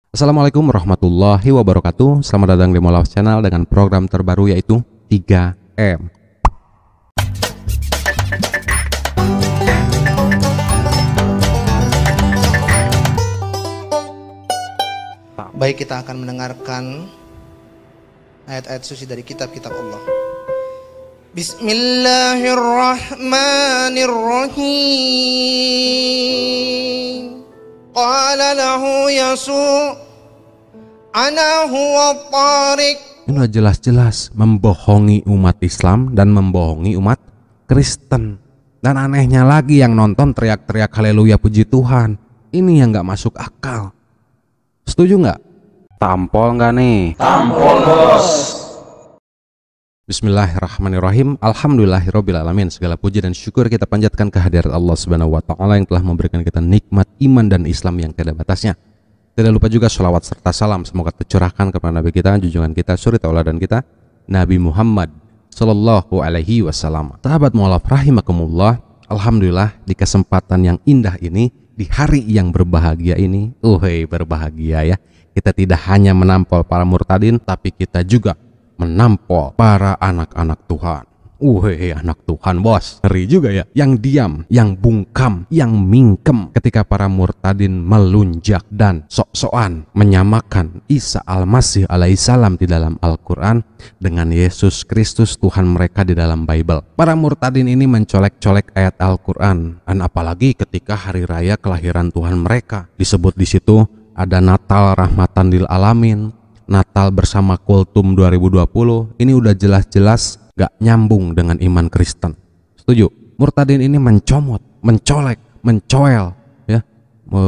Assalamualaikum warahmatullahi wabarakatuh. Selamat datang di Molaf Channel dengan program terbaru yaitu 3M. Baik, kita akan mendengarkan ayat-ayat suci dari kitab-kitab Allah. Bismillahirrahmanirrahim. Qala lahu Yasu' ana huwa Tariq. Ini udah jelas-jelas membohongi umat Islam dan membohongi umat Kristen. Dan anehnya lagi yang nonton teriak-teriak haleluya puji Tuhan. Ini yang gak masuk akal. Setuju gak? Tampol gak nih? Tampol, bos. Bismillahirrahmanirrahim. Alhamdulillahirrabbilalamin. Segala puji dan syukur kita panjatkan kehadirat Allah Subhanahu wa ta'ala yang telah memberikan kita nikmat iman dan Islam yang tiada batasnya. Tidak lupa juga sholawat serta salam semoga tercurahkan kepada Nabi kita, junjungan kita, suri tauladan kita, Nabi Muhammad Sallallahu Alaihi Wasallam. Sahabat mu'alaf rahimakumullah, alhamdulillah di kesempatan yang indah ini, di hari yang berbahagia ini, berbahagia ya. Kita tidak hanya menampol para murtadin, tapi kita juga menampol para anak-anak Tuhan. Anak Tuhan bos, ngeri juga ya. Yang diam, yang bungkam, yang mingkem ketika para murtadin melunjak dan sok-sokan menyamakan Isa Al-Masih alaihissalam di dalam Al-Quran dengan Yesus Kristus Tuhan mereka di dalam Bible. Para murtadin ini mencolek-colek ayat Al-Quran, dan apalagi ketika hari raya kelahiran Tuhan mereka. Disebut di situ ada Natal rahmatan lil alamin, Natal bersama Kultum 2020. Ini udah jelas-jelas gak nyambung dengan iman Kristen. Setuju? Murtadin ini mencomot, mencolek, mencoel, ya,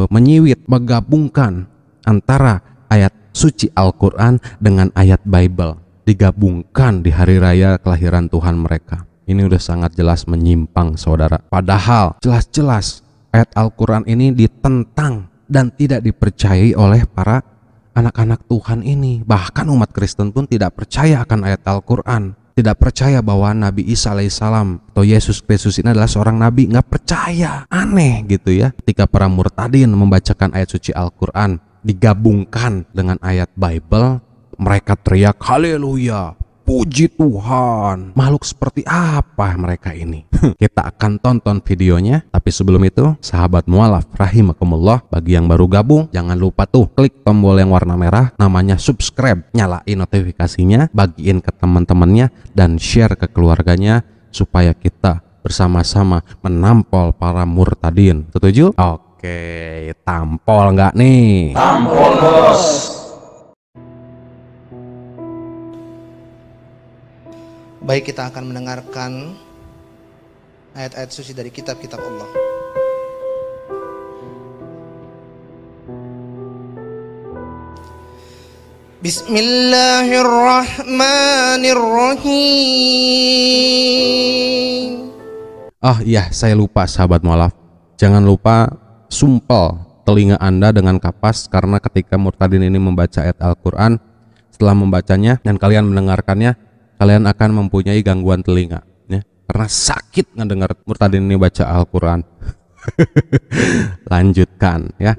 menyiwit, menggabungkan antara ayat suci Al-Quran dengan ayat Bible, digabungkan di hari raya kelahiran Tuhan mereka. Ini udah sangat jelas menyimpang, saudara. Padahal jelas-jelas ayat Al-Quran ini ditentang dan tidak dipercayai oleh para anak-anak Tuhan ini. Bahkan umat Kristen pun tidak percaya akan ayat Al-Quran, tidak percaya bahwa Nabi Isa alaihissalam atau Yesus Kristus ini adalah seorang nabi. Nggak percaya. Aneh gitu ya. Ketika para murtadin membacakan ayat suci Al-Quran digabungkan dengan ayat Bible, mereka teriak haleluya, puji Tuhan. Makhluk seperti apa mereka ini? Kita akan tonton videonya. Tapi sebelum itu, sahabat mu'alaf rahimakumullah, bagi yang baru gabung, jangan lupa tuh klik tombol yang warna merah, namanya subscribe, nyalain notifikasinya, bagiin ke teman-temannya, dan share ke keluarganya, supaya kita bersama-sama menampol para murtadin. Setuju? Oke, tampol nggak nih? Tampol, bos. Baik, kita akan mendengarkan ayat-ayat suci dari kitab-kitab Allah. Bismillahirrahmanirrahim. Oh iya, saya lupa sahabat mu'alaf. Jangan lupa sumpel telinga Anda dengan kapas, karena ketika murtadin ini membaca ayat Al-Quran, setelah membacanya dan kalian mendengarkannya, kalian akan mempunyai gangguan telinga ya, karena sakit ngedengar murtadin ini baca Al-Quran. Lanjutkan ya.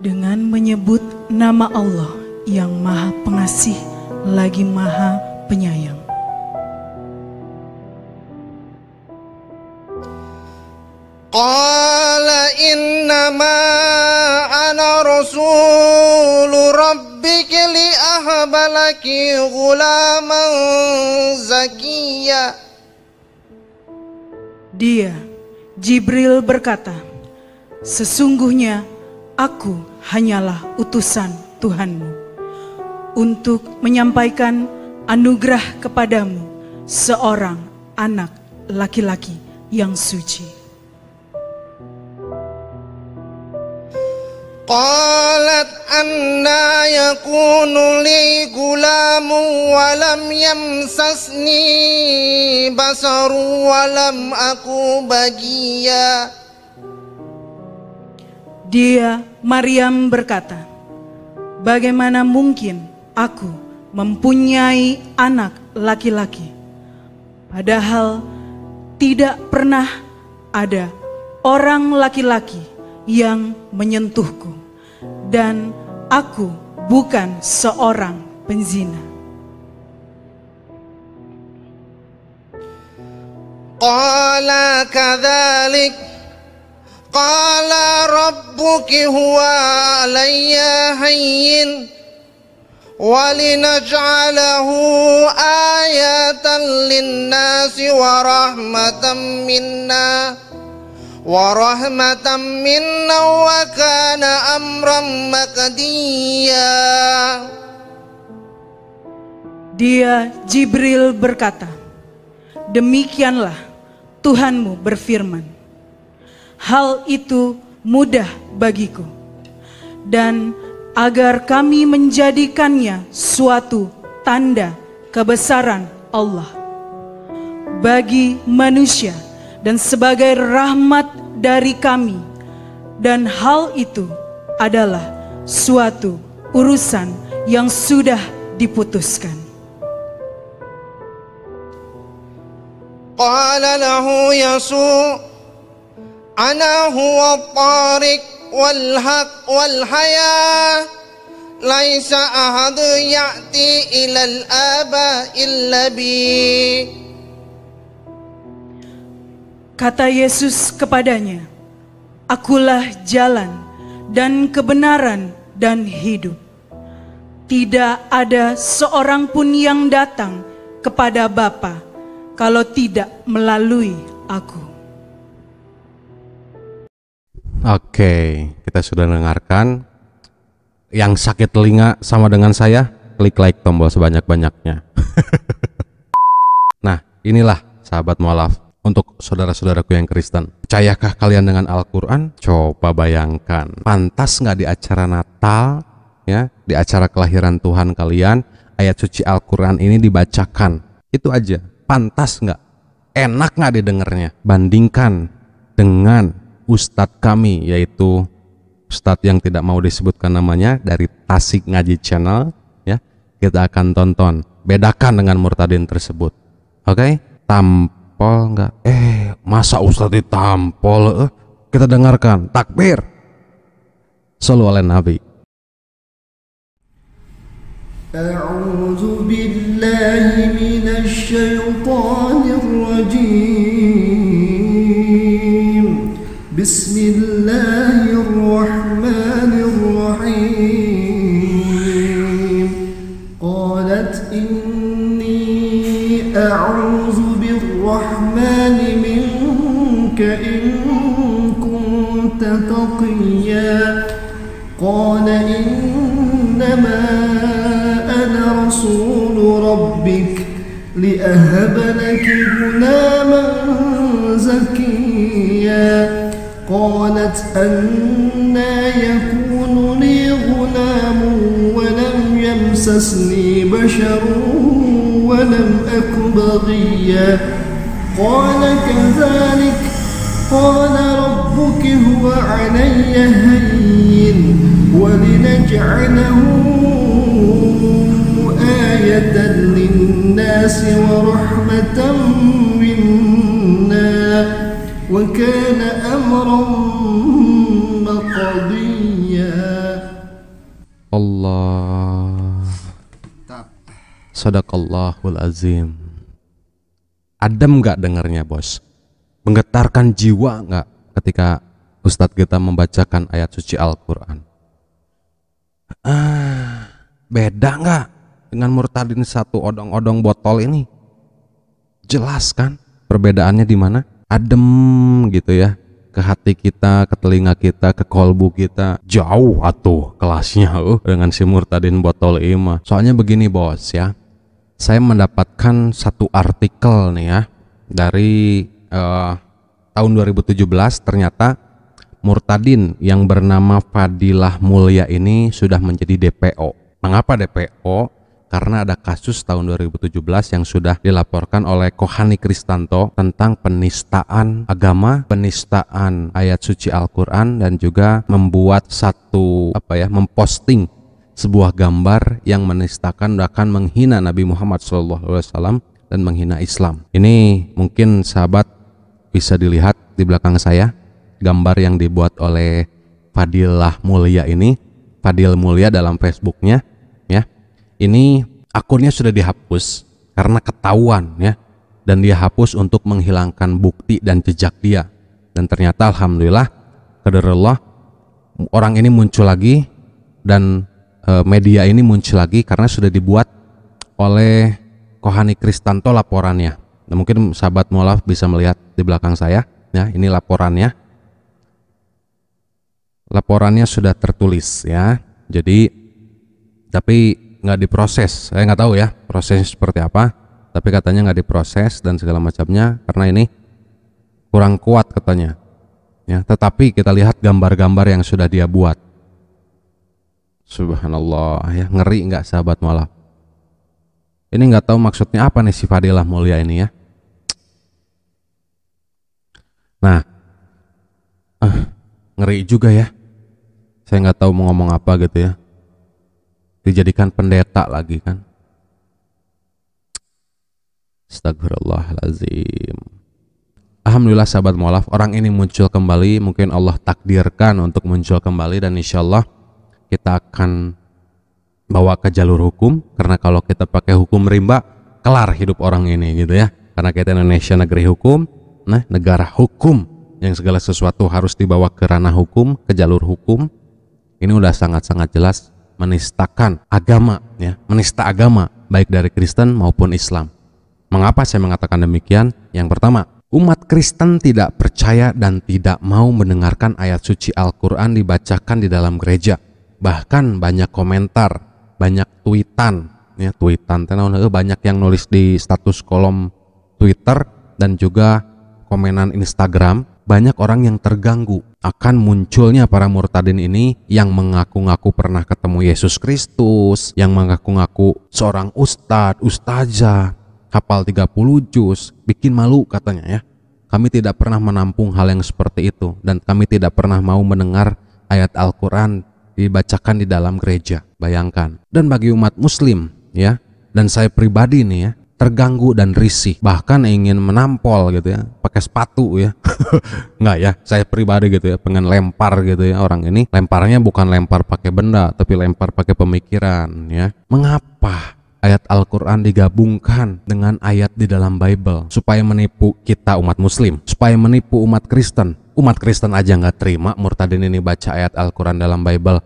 Dengan menyebut nama Allah yang Maha Pengasih lagi Maha Penyayang. Qala innama ana rasulu rabbika li ahbalaki ghulaman zakiyya. Dia, Jibril berkata, sesungguhnya aku hanyalah utusan Tuhanmu untuk menyampaikan anugerah kepadamu seorang anak laki-laki yang suci. Qalat anna yakunu li gulamu wa lam yamsasni basaru wa lam aku bagiya. Dia, Maryam berkata, bagaimana mungkin aku mempunyai anak laki-laki, padahal tidak pernah ada orang laki-laki yang menyentuhku dan aku bukan seorang penzina. Qala kadzalik qala rabbuki huwa alayya hayyin walinaj'alahu ayatan linnasi wa rahmatan minna wa kana amran maqdiya. Dia Jibril berkata, demikianlah Tuhanmu berfirman, hal itu mudah bagiku, dan agar kami menjadikannya suatu tanda kebesaran Allah bagi manusia dan sebagai rahmat dari kami, dan hal itu adalah suatu urusan yang sudah diputuskan. Qala lahu Yasu' ana huwa at-tariq wal haq wal haya laisa ahad ya'ti ila al-aba illa bi. Kata Yesus kepadanya, akulah jalan dan kebenaran dan hidup. Tidak ada seorang pun yang datang kepada Bapa kalau tidak melalui aku. Oke, kita sudah dengarkan. Yang sakit telinga sama dengan saya, klik like tombol sebanyak-banyaknya. Nah, inilah sahabat mualaf untuk saudara-saudaraku yang Kristen. Percayakah kalian dengan Al-Quran? Coba bayangkan, pantas nggak di acara Natal, ya, di acara kelahiran Tuhan kalian, ayat suci Al-Quran ini dibacakan? Itu aja, pantas nggak? Enak nggak didengarnya? Bandingkan dengan Ustadz kami, yaitu Ustadz yang tidak mau disebutkan namanya, dari Tasik Ngaji Channel, ya. Kita akan tonton, bedakan dengan murtadin tersebut. Oke? Tampol nggak? Masa Ustadz ditampol? Kita dengarkan, takbir, shollu ala Nabi. A'udzu billahi minasy syaithanir rajim. Bismillahirrahmanirrahim. Qalat inni a'udzu birrahmani minka in kunta taqiyya. Qala innama ana rasul rabbik li'ahaba laki ghulaman zakiyya. قالت أنى يكون لي غلام ولم يمسسني بشر ولم أك بغيا. قال كذلك قال ربك هو علي هين ولنجعله آية للناس ورحمة منا وكان أمرا مقضيا. Allah, sadaqallahul azim. Adem gak dengarnya, bos? Menggetarkan jiwa gak ketika Ustadz kita membacakan ayat suci Al-Quran? Beda gak dengan murtadin satu odong-odong botol ini? Jelas kan perbedaannya di mana? Adem gitu ya, ke hati kita, ke telinga kita, ke kolbu kita. Jauh atuh kelasnya dengan si murtadin botol ima. Soalnya begini bos ya, saya mendapatkan satu artikel nih ya, dari tahun 2017. Ternyata murtadin yang bernama Fadilah Mulia ini sudah menjadi DPO. Mengapa DPO? Karena ada kasus tahun 2017 yang sudah dilaporkan oleh Kohani Kristanto tentang penistaan agama, penistaan ayat suci Al-Quran, dan juga membuat memposting sebuah gambar yang menistakan, bahkan menghina Nabi Muhammad SAW dan menghina Islam. Ini mungkin sahabat bisa dilihat di belakang saya, gambar yang dibuat oleh Fadilah Mulia ini. Fadil Mulya dalam Facebooknya, ya. Ini akunnya sudah dihapus karena ketahuan, ya. Dan dia hapus untuk menghilangkan bukti dan jejak dia. Dan ternyata alhamdulillah, qadarullah, orang ini muncul lagi dan media ini muncul lagi karena sudah dibuat oleh Kohani Kristanto laporannya. Nah, mungkin sahabat mualaf bisa melihat di belakang saya, ya. Ini laporannya. Laporannya sudah tertulis, ya. Jadi tapi nggak diproses. Saya nggak tahu ya prosesnya seperti apa. Tapi katanya nggak diproses dan segala macamnya karena ini kurang kuat katanya. Ya, tetapi kita lihat gambar-gambar yang sudah dia buat. Subhanallah, ya, ngeri nggak sahabat mualaf? Ini nggak tahu maksudnya apa nih si Fadilah Mulya ini, ya. Nah, ngeri juga ya. Saya nggak tahu mau ngomong apa gitu ya. Dijadikan pendeta lagi kan. Astagfirullahaladzim. Alhamdulillah sahabat mualaf, orang ini muncul kembali. Mungkin Allah takdirkan untuk muncul kembali dan insya Allah kita akan bawa ke jalur hukum. Karena kalau kita pakai hukum rimba, kelar hidup orang ini gitu ya. Karena kita Indonesia negeri hukum, nah negara hukum yang segala sesuatu harus dibawa ke ranah hukum, ke jalur hukum. Ini udah sangat-sangat jelas menistakan agama, ya, menista agama baik dari Kristen maupun Islam. Mengapa saya mengatakan demikian? Yang pertama, umat Kristen tidak percaya dan tidak mau mendengarkan ayat suci Al-Quran dibacakan di dalam gereja. Bahkan banyak komentar, banyak tweetan, ya, banyak yang nulis di status kolom Twitter dan juga komenan Instagram. Banyak orang yang terganggu akan munculnya para murtadin ini yang mengaku-ngaku pernah ketemu Yesus Kristus, yang mengaku-ngaku seorang ustadz, ustazah, hafal 30 juz, bikin malu katanya, ya. Kami tidak pernah menampung hal yang seperti itu dan kami tidak pernah mau mendengar ayat Al-Quran dibacakan di dalam gereja. Bayangkan. Dan bagi umat muslim, ya, dan saya pribadi nih, ya, terganggu dan risih, bahkan ingin menampol gitu ya, pakai sepatu ya. Enggak ya, saya pribadi gitu ya, pengen lempar gitu ya orang ini. Lemparnya bukan lempar pakai benda, tapi lempar pakai pemikiran, ya. Mengapa ayat Al-Quran digabungkan dengan ayat di dalam Bible? Supaya menipu kita umat muslim, supaya menipu umat Kristen. Umat Kristen aja nggak terima murtadin ini baca ayat Al-Quran dalam Bible,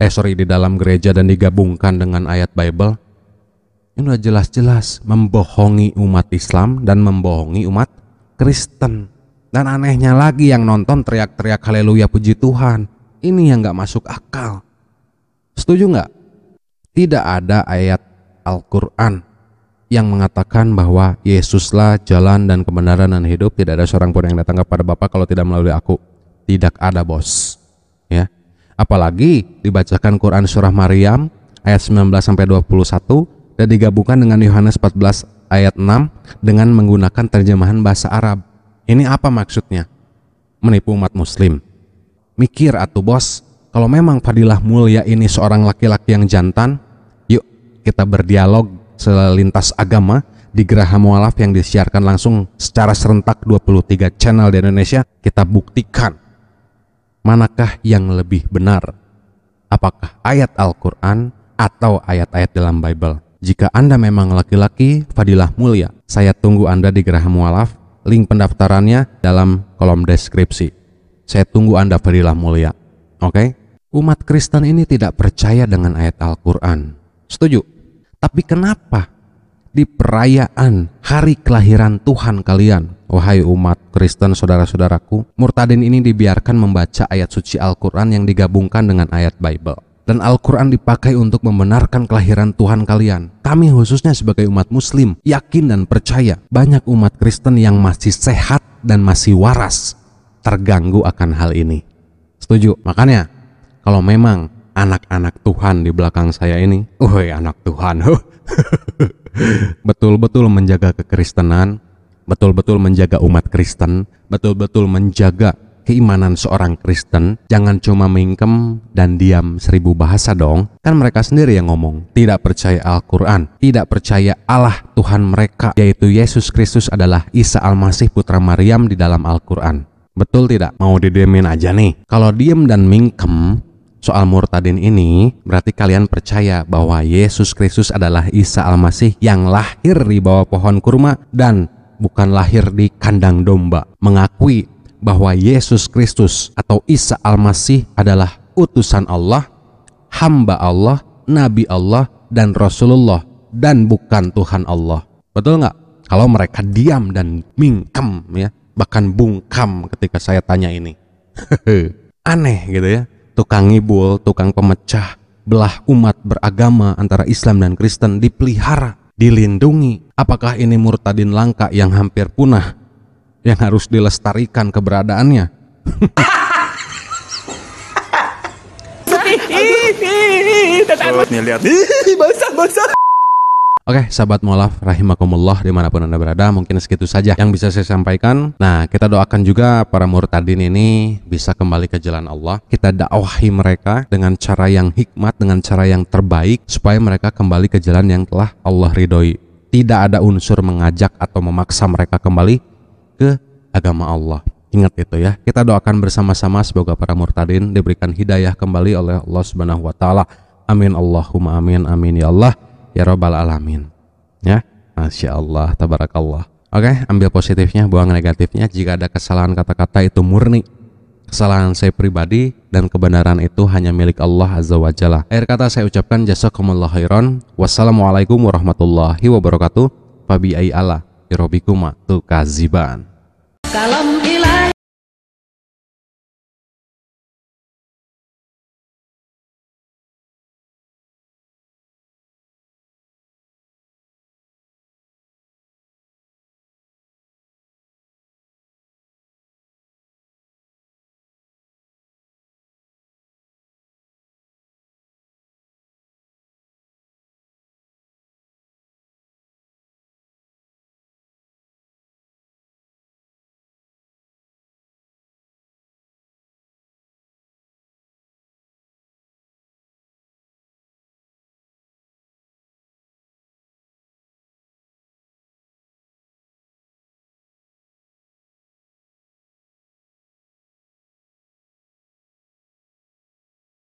di dalam gereja dan digabungkan dengan ayat Bible. Ini udah jelas-jelas membohongi umat Islam dan membohongi umat Kristen. Dan anehnya lagi yang nonton teriak-teriak haleluya puji Tuhan. Ini yang nggak masuk akal. Setuju nggak? Tidak ada ayat Al-Quran yang mengatakan bahwa Yesuslah jalan dan kebenaran dan hidup, tidak ada seorang pun yang datang kepada Bapa kalau tidak melalui aku. Tidak ada, bos, ya. Apalagi dibacakan Quran surah Maryam ayat 19 sampai 21 dan digabungkan dengan Yohanes 14 ayat 6 dengan menggunakan terjemahan bahasa Arab. Ini apa maksudnya? Menipu umat muslim. Mikir atuh, bos, kalau memang Fadilah Mulya ini seorang laki-laki yang jantan, yuk kita berdialog selintas agama di Geraha Mualaf yang disiarkan langsung secara serentak 23 channel di Indonesia. Kita buktikan manakah yang lebih benar, apakah ayat Al-Quran atau ayat-ayat dalam Bible. Jika Anda memang laki-laki Fadilah Mulya, saya tunggu Anda di Geraha Mualaf. Link pendaftarannya dalam kolom deskripsi. Saya tunggu Anda Fadilah Mulya. Oke? Umat Kristen ini tidak percaya dengan ayat Al-Quran. Setuju? Tapi kenapa di perayaan hari kelahiran Tuhan kalian, wahai umat Kristen saudara-saudaraku, murtadin ini dibiarkan membaca ayat suci Al-Quran yang digabungkan dengan ayat Bible? Dan Al-Quran dipakai untuk membenarkan kelahiran Tuhan kalian. Kami khususnya sebagai umat muslim yakin dan percaya banyak umat Kristen yang masih sehat dan masih waras terganggu akan hal ini. Setuju? Makanya kalau memang anak-anak Tuhan di belakang saya ini, anak Tuhan, betul-betul menjaga kekristenan, betul-betul menjaga umat Kristen, betul-betul menjaga keimanan seorang Kristen. Jangan cuma mingkem dan diam 1000 bahasa dong. Kan mereka sendiri yang ngomong tidak percaya Al-Quran, tidak percaya Allah Tuhan mereka, yaitu Yesus Kristus adalah Isa Al-Masih putra Maryam di dalam Al-Quran. Betul tidak? Mau didiemin aja nih. Kalau diem dan mingkem, soal murtadin ini, berarti kalian percaya bahwa Yesus Kristus adalah Isa Al-Masih yang lahir di bawah pohon kurma dan bukan lahir di kandang domba. Mengakui bahwa Yesus Kristus atau Isa Al-Masih adalah utusan Allah, hamba Allah, Nabi Allah, dan Rasulullah, dan bukan Tuhan Allah. Betul nggak? Kalau mereka diam dan mingkem ya, bahkan bungkam ketika saya tanya ini. Aneh gitu ya. Tukang ngibul, tukang pemecah belah umat beragama antara Islam dan Kristen dipelihara, dilindungi. Apakah ini murtadin langka yang hampir punah, yang harus dilestarikan keberadaannya? Oke, sahabat mualaf rahimakumullah dimanapun Anda berada, mungkin segitu saja yang bisa saya sampaikan. Nah, kita doakan juga para murtadin ini bisa kembali ke jalan Allah. Kita dakwahi mereka dengan cara yang hikmat, dengan cara yang terbaik, supaya mereka kembali ke jalan yang telah Allah ridhoi. Tidak ada unsur mengajak atau memaksa mereka kembali ke agama Allah. Ingat itu ya. Kita doakan bersama-sama semoga para murtadin diberikan hidayah kembali oleh Allah Subhanahu wa taala. Amin Allahumma amin amin ya Allah. Ya Rabbal Alamin. Ya, Masya Allah, Tabarakallah. Oke, ambil positifnya, buang negatifnya. Jika ada kesalahan kata-kata itu murni kesalahan saya pribadi, dan kebenaran itu hanya milik Allah Azza wa Jalla. Akhir kata saya ucapkan jazakumullah khairan. Wassalamualaikum warahmatullahi wabarakatuh. Fabi ai ala birobikuma tukaziban. Kalau